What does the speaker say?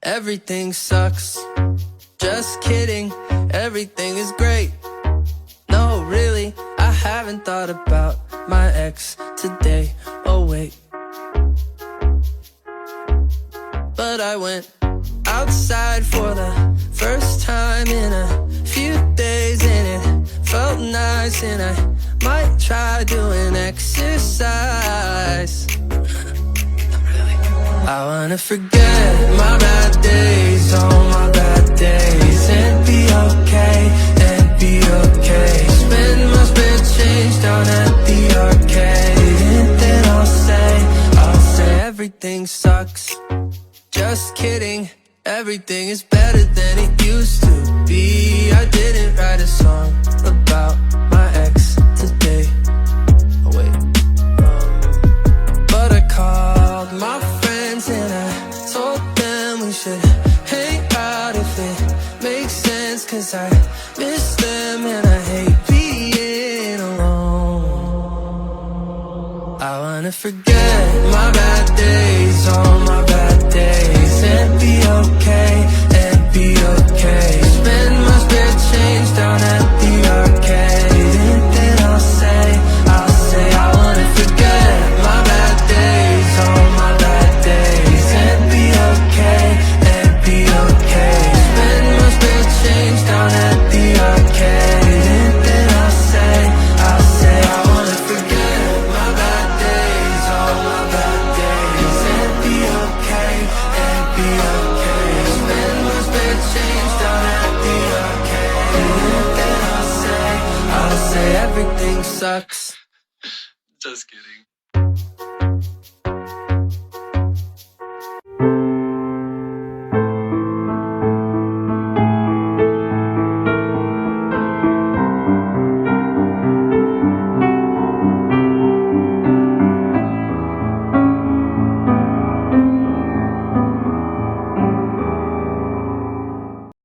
everything sucks. Just kidding, everything is great. No, really, I haven't thought about my ex today. Oh wait. But I went outside for the first time in a few days, and it felt nice, and I might try doing exercise. I wanna forget my bad days, all my bad days, and be okay, Spend my spare change down at the arcade, and then I'll say everything sucks. Just kidding, everything is better than it used to be. I didn't write a song about my ex today. Oh wait. But I called my friends and I told them we should hang out if it makes sense, 'cause I miss them and I hate being alone. I wanna forget my bad days, all my bad days, and be okay, Spend my spare change down at the arcade, and then I'll say I wanna forget my bad days, all my bad days, and be okay, Spend my spare change down at the arcade, and then I'll say I wanna forget my bad days, all my bad days, and be okay, Spend my spare change down at the arcade, and then I'll say everything sucks. Just kidding.